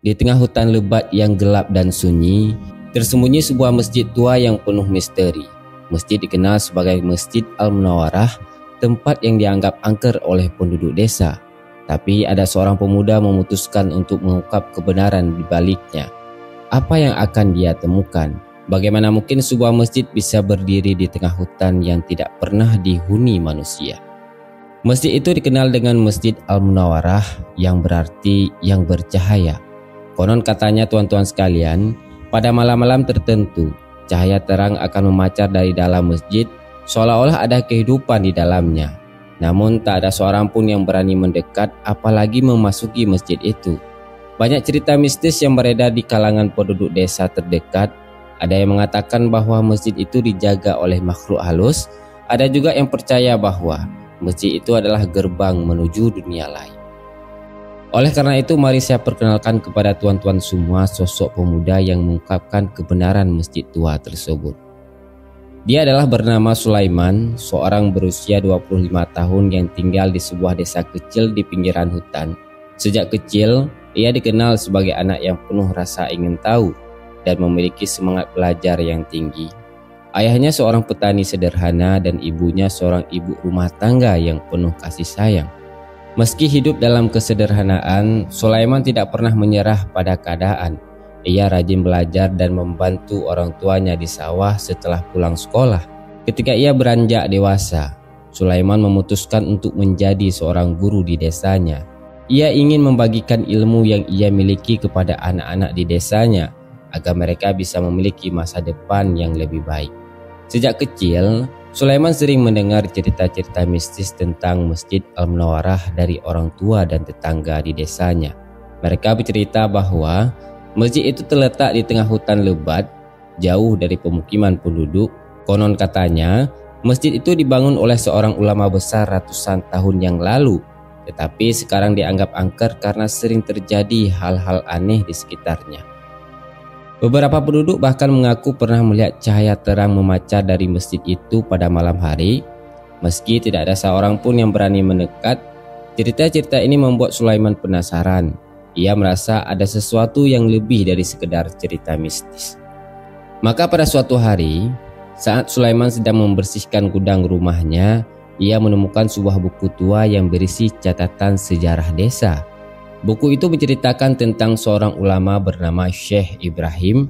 Di tengah hutan lebat yang gelap dan sunyi, tersembunyi sebuah masjid tua yang penuh misteri. Masjid dikenal sebagai Masjid Al-Munawwarah, tempat yang dianggap angker oleh penduduk desa. Tapi ada seorang pemuda memutuskan untuk mengungkap kebenaran di baliknya. Apa yang akan dia temukan? Bagaimana mungkin sebuah masjid bisa berdiri di tengah hutan yang tidak pernah dihuni manusia? Masjid itu dikenal dengan Masjid Al-Munawwarah, yang berarti yang bercahaya. Konon katanya tuan-tuan sekalian, pada malam-malam tertentu, cahaya terang akan memancar dari dalam masjid, seolah-olah ada kehidupan di dalamnya. Namun tak ada seorang pun yang berani mendekat, apalagi memasuki masjid itu. Banyak cerita mistis yang beredar di kalangan penduduk desa terdekat. Ada yang mengatakan bahwa masjid itu dijaga oleh makhluk halus. Ada juga yang percaya bahwa masjid itu adalah gerbang menuju dunia lain. Oleh karena itu, mari saya perkenalkan kepada tuan-tuan semua sosok pemuda yang mengungkapkan kebenaran masjid tua tersebut. Dia adalah bernama Sulaiman, seorang berusia 25 tahun yang tinggal di sebuah desa kecil di pinggiran hutan. Sejak kecil, ia dikenal sebagai anak yang penuh rasa ingin tahu dan memiliki semangat belajar yang tinggi. Ayahnya seorang petani sederhana dan ibunya seorang ibu rumah tangga yang penuh kasih sayang. Meski hidup dalam kesederhanaan, Sulaiman tidak pernah menyerah pada keadaan. Ia rajin belajar dan membantu orang tuanya di sawah setelah pulang sekolah. Ketika ia beranjak dewasa, Sulaiman memutuskan untuk menjadi seorang guru di desanya. Ia ingin membagikan ilmu yang ia miliki kepada anak-anak di desanya, agar mereka bisa memiliki masa depan yang lebih baik. Sejak kecil, Sulaiman sering mendengar cerita-cerita mistis tentang Masjid Al-Munawwarah dari orang tua dan tetangga di desanya. Mereka bercerita bahwa masjid itu terletak di tengah hutan lebat, jauh dari pemukiman penduduk. Konon katanya, masjid itu dibangun oleh seorang ulama besar ratusan tahun yang lalu, tetapi sekarang dianggap angker karena sering terjadi hal-hal aneh di sekitarnya. Beberapa penduduk bahkan mengaku pernah melihat cahaya terang memancar dari masjid itu pada malam hari. Meski tidak ada seorang pun yang berani mendekat, cerita-cerita ini membuat Sulaiman penasaran. Ia merasa ada sesuatu yang lebih dari sekedar cerita mistis. Maka pada suatu hari, saat Sulaiman sedang membersihkan gudang rumahnya, ia menemukan sebuah buku tua yang berisi catatan sejarah desa. Buku itu menceritakan tentang seorang ulama bernama Syekh Ibrahim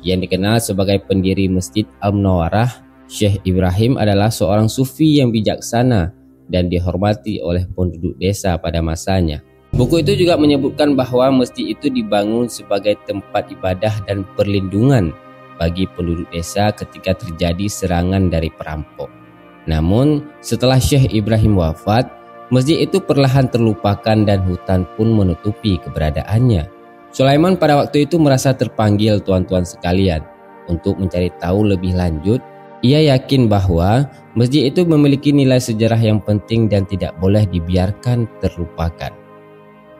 yang dikenal sebagai pendiri Masjid Al-Munawwarah. Syekh Ibrahim adalah seorang sufi yang bijaksana dan dihormati oleh penduduk desa pada masanya. Buku itu juga menyebutkan bahwa masjid itu dibangun sebagai tempat ibadah dan perlindungan bagi penduduk desa ketika terjadi serangan dari perampok. Namun, setelah Syekh Ibrahim wafat, masjid itu perlahan terlupakan dan hutan pun menutupi keberadaannya. Sulaiman pada waktu itu merasa terpanggil tuan-tuan sekalian untuk mencari tahu lebih lanjut. Ia yakin bahwa masjid itu memiliki nilai sejarah yang penting dan tidak boleh dibiarkan terlupakan.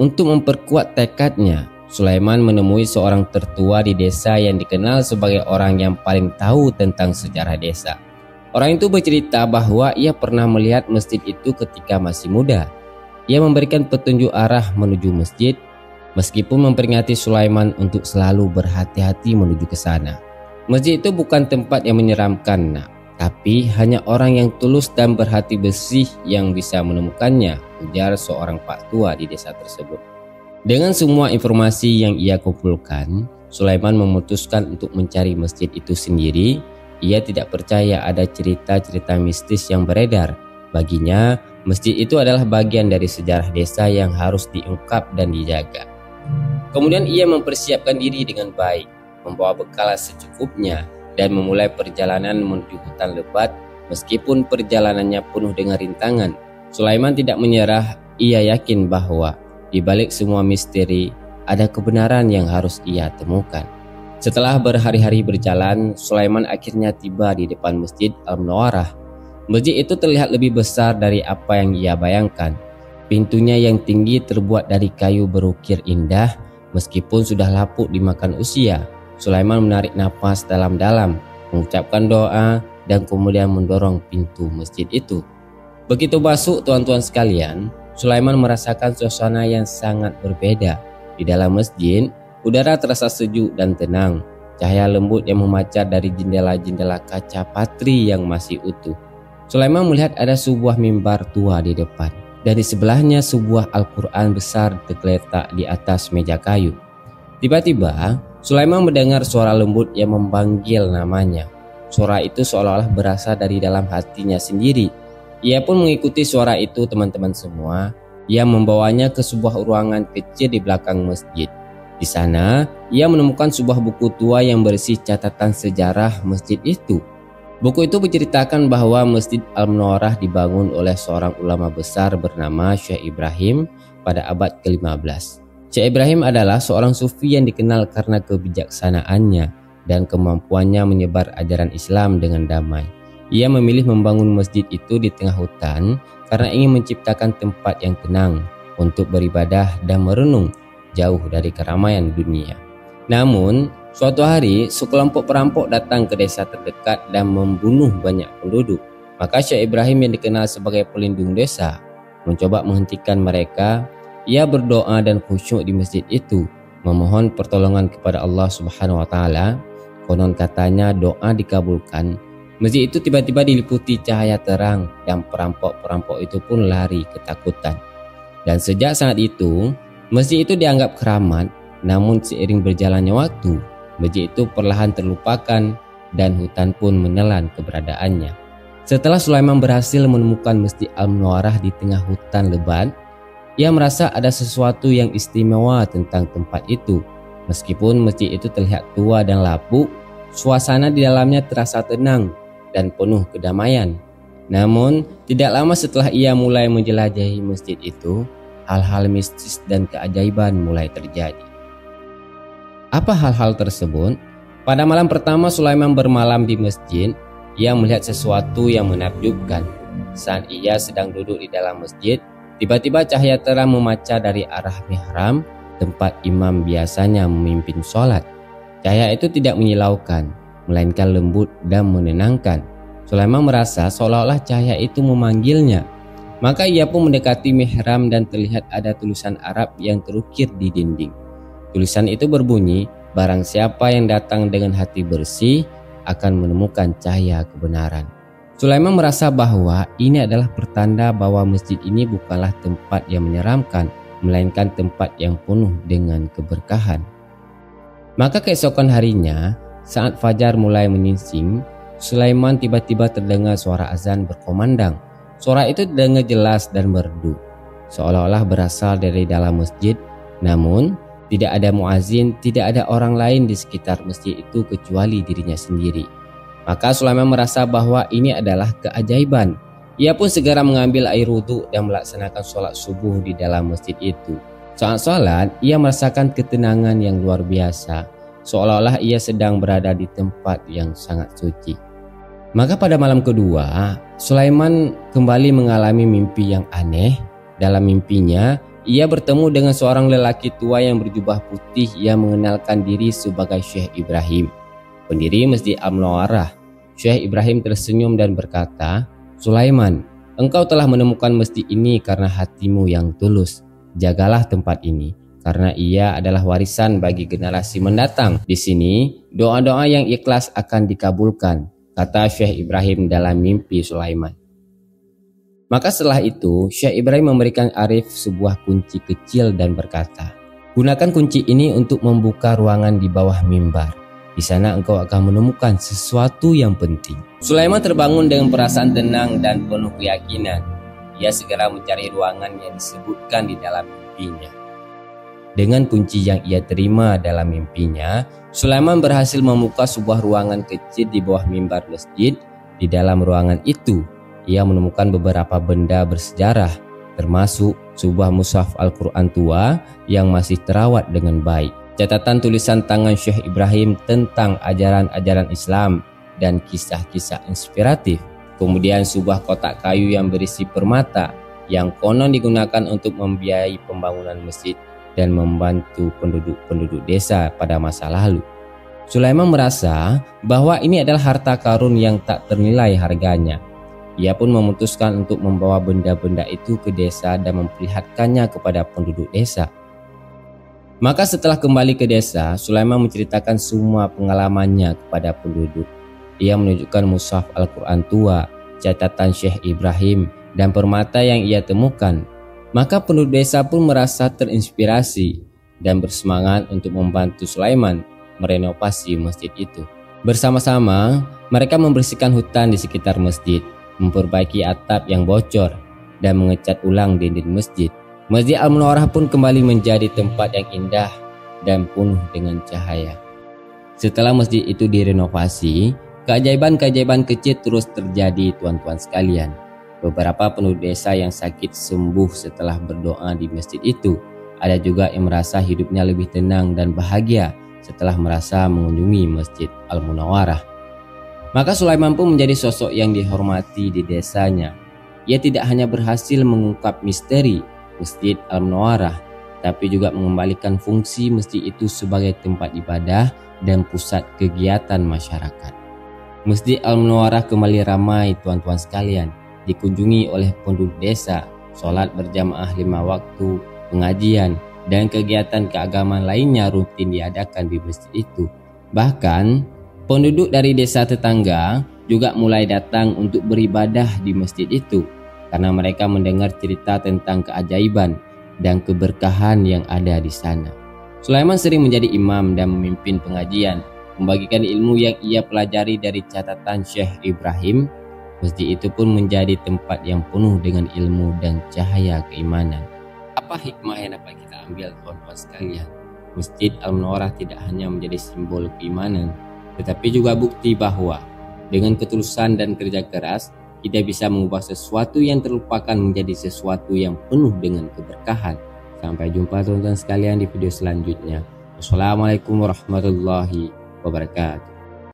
Untuk memperkuat tekadnya, Sulaiman menemui seorang tertua di desa yang dikenal sebagai orang yang paling tahu tentang sejarah desa. Orang itu bercerita bahwa ia pernah melihat masjid itu ketika masih muda. Ia memberikan petunjuk arah menuju masjid, meskipun memperingati Sulaiman untuk selalu berhati-hati menuju ke sana. Masjid itu bukan tempat yang menyeramkan, tapi hanya orang yang tulus dan berhati bersih yang bisa menemukannya, ujar seorang pak tua di desa tersebut. Dengan semua informasi yang ia kumpulkan, Sulaiman memutuskan untuk mencari masjid itu sendiri. Ia tidak percaya ada cerita-cerita mistis yang beredar. Baginya, masjid itu adalah bagian dari sejarah desa yang harus diungkap dan dijaga. Kemudian ia mempersiapkan diri dengan baik, membawa bekal secukupnya, dan memulai perjalanan menuju hutan lebat. Meskipun perjalanannya penuh dengan rintangan, Sulaiman tidak menyerah. Ia yakin bahwa di balik semua misteri ada kebenaran yang harus ia temukan. Setelah berhari-hari berjalan, Sulaiman akhirnya tiba di depan Masjid Al-Munawwarah. Masjid itu terlihat lebih besar dari apa yang ia bayangkan. Pintunya yang tinggi terbuat dari kayu berukir indah. Meskipun sudah lapuk dimakan usia, Sulaiman menarik napas dalam-dalam, mengucapkan doa, dan kemudian mendorong pintu masjid itu. Begitu masuk tuan-tuan sekalian, Sulaiman merasakan suasana yang sangat berbeda. Di dalam masjid, Udara terasa sejuk dan tenang. Cahaya lembut yang memancar dari jendela-jendela kaca patri yang masih utuh. Sulaiman melihat ada sebuah mimbar tua di depan, dan di sebelahnya sebuah Al-Quran besar tergeletak di atas meja kayu. Tiba-tiba, Sulaiman mendengar suara lembut yang memanggil namanya. Suara itu seolah-olah berasal dari dalam hatinya sendiri. Ia pun mengikuti suara itu, teman-teman semua. Ia membawanya ke sebuah ruangan kecil di belakang masjid. Di sana, ia menemukan sebuah buku tua yang berisi catatan sejarah masjid itu. Buku itu menceritakan bahwa Masjid Al-Munawwarah dibangun oleh seorang ulama besar bernama Syekh Ibrahim pada abad ke-15. Syekh Ibrahim adalah seorang sufi yang dikenal karena kebijaksanaannya dan kemampuannya menyebar ajaran Islam dengan damai. Ia memilih membangun masjid itu di tengah hutan karena ingin menciptakan tempat yang tenang untuk beribadah dan merenung jauh dari keramaian dunia. Namun, suatu hari sekelompok perampok datang ke desa terdekat dan membunuh banyak penduduk. Maka Syekh Ibrahim yang dikenal sebagai pelindung desa mencoba menghentikan mereka. Ia berdoa dan khusyuk di masjid itu, memohon pertolongan kepada Allah Subhanahu wa taala. Konon katanya doa dikabulkan. Masjid itu tiba-tiba diliputi cahaya terang dan perampok-perampok itu pun lari ketakutan. Dan sejak saat itu, masjid itu dianggap keramat. Namun seiring berjalannya waktu, masjid itu perlahan terlupakan dan hutan pun menelan keberadaannya. Setelah Sulaiman berhasil menemukan Masjid Al-Munawwarah di tengah hutan lebat, ia merasa ada sesuatu yang istimewa tentang tempat itu. Meskipun masjid itu terlihat tua dan lapuk, suasana di dalamnya terasa tenang dan penuh kedamaian. Namun, tidak lama setelah ia mulai menjelajahi masjid itu, hal-hal mistis dan keajaiban mulai terjadi. Apa hal-hal tersebut? Pada malam pertama Sulaiman bermalam di masjid, ia melihat sesuatu yang menakjubkan. Saat ia sedang duduk di dalam masjid, tiba-tiba cahaya terang memancar dari arah mihrab, tempat imam biasanya memimpin sholat. Cahaya itu tidak menyilaukan, melainkan lembut dan menenangkan. Sulaiman merasa seolah-olah cahaya itu memanggilnya. Maka ia pun mendekati mihrab dan terlihat ada tulisan Arab yang terukir di dinding. Tulisan itu berbunyi, barang siapa yang datang dengan hati bersih akan menemukan cahaya kebenaran. Sulaiman merasa bahwa ini adalah pertanda bahwa masjid ini bukanlah tempat yang menyeramkan, melainkan tempat yang penuh dengan keberkahan. Maka keesokan harinya, saat fajar mulai menyingsing, Sulaiman tiba-tiba terdengar suara azan berkumandang. Suara itu terdengar jelas dan merdu, seolah-olah berasal dari dalam masjid. Namun, tidak ada muazin, tidak ada orang lain di sekitar masjid itu kecuali dirinya sendiri. Maka Sulaiman merasa bahwa ini adalah keajaiban. Ia pun segera mengambil air wudhu dan melaksanakan sholat subuh di dalam masjid itu. Saat sholat, ia merasakan ketenangan yang luar biasa, seolah-olah ia sedang berada di tempat yang sangat suci. Maka pada malam kedua, Sulaiman kembali mengalami mimpi yang aneh. Dalam mimpinya, ia bertemu dengan seorang lelaki tua yang berjubah putih yang mengenalkan diri sebagai Syekh Ibrahim, pendiri Masjid Al-Munawwarah. Syekh Ibrahim tersenyum dan berkata, "Sulaiman, engkau telah menemukan masjid ini karena hatimu yang tulus. Jagalah tempat ini, karena ia adalah warisan bagi generasi mendatang. Di sini, doa-doa yang ikhlas akan dikabulkan," kata Syekh Ibrahim dalam mimpi Sulaiman. Maka setelah itu, Syekh Ibrahim memberikan Arif sebuah kunci kecil dan berkata, "Gunakan kunci ini untuk membuka ruangan di bawah mimbar. Di sana engkau akan menemukan sesuatu yang penting." Sulaiman terbangun dengan perasaan tenang dan penuh keyakinan. Ia segera mencari ruangan yang disebutkan di dalam mimpinya. Dengan kunci yang ia terima dalam mimpinya, Sulaiman berhasil membuka sebuah ruangan kecil di bawah mimbar masjid. Di dalam ruangan itu, ia menemukan beberapa benda bersejarah, termasuk sebuah mushaf Al-Quran tua yang masih terawat dengan baik, catatan tulisan tangan Syekh Ibrahim tentang ajaran-ajaran Islam dan kisah-kisah inspiratif, kemudian sebuah kotak kayu yang berisi permata yang konon digunakan untuk membiayai pembangunan masjid dan membantu penduduk-penduduk desa pada masa lalu. Sulaiman merasa bahwa ini adalah harta karun yang tak ternilai harganya. Ia pun memutuskan untuk membawa benda-benda itu ke desa dan memperlihatkannya kepada penduduk desa. Maka setelah kembali ke desa, Sulaiman menceritakan semua pengalamannya kepada penduduk. Ia menunjukkan mushaf Al-Quran tua, catatan Syekh Ibrahim, dan permata yang ia temukan. Maka penduduk desa pun merasa terinspirasi dan bersemangat untuk membantu Sulaiman merenovasi masjid itu. Bersama-sama, mereka membersihkan hutan di sekitar masjid, memperbaiki atap yang bocor, dan mengecat ulang dinding masjid. Masjid Al-Munawwarah pun kembali menjadi tempat yang indah dan penuh dengan cahaya. Setelah masjid itu direnovasi, keajaiban-keajaiban kecil terus terjadi, tuan-tuan sekalian. Beberapa penduduk desa yang sakit sembuh setelah berdoa di masjid itu. Ada juga yang merasa hidupnya lebih tenang dan bahagia setelah merasa mengunjungi Masjid Al-Munawwarah. Maka Sulaiman pun menjadi sosok yang dihormati di desanya. Ia tidak hanya berhasil mengungkap misteri Masjid Al-Munawwarah, tapi juga mengembalikan fungsi masjid itu sebagai tempat ibadah dan pusat kegiatan masyarakat. Masjid Al-Munawwarah kembali ramai, tuan-tuan sekalian, dikunjungi oleh penduduk desa. Sholat berjamaah 5 waktu, pengajian, dan kegiatan keagamaan lainnya rutin diadakan di masjid itu. Bahkan, penduduk dari desa tetangga juga mulai datang untuk beribadah di masjid itu, karena mereka mendengar cerita tentang keajaiban dan keberkahan yang ada di sana. Sulaiman sering menjadi imam dan memimpin pengajian, membagikan ilmu yang ia pelajari dari catatan Syekh Ibrahim. Masjid itu pun menjadi tempat yang penuh dengan ilmu dan cahaya keimanan. Apa hikmah yang dapat kita ambil, tuan-tuan sekalian? Masjid Al-Munawwarah tidak hanya menjadi simbol keimanan, tetapi juga bukti bahwa dengan ketulusan dan kerja keras, kita bisa mengubah sesuatu yang terlupakan menjadi sesuatu yang penuh dengan keberkahan. Sampai jumpa, tuan-tuan sekalian, di video selanjutnya. Wassalamualaikum warahmatullahi wabarakatuh.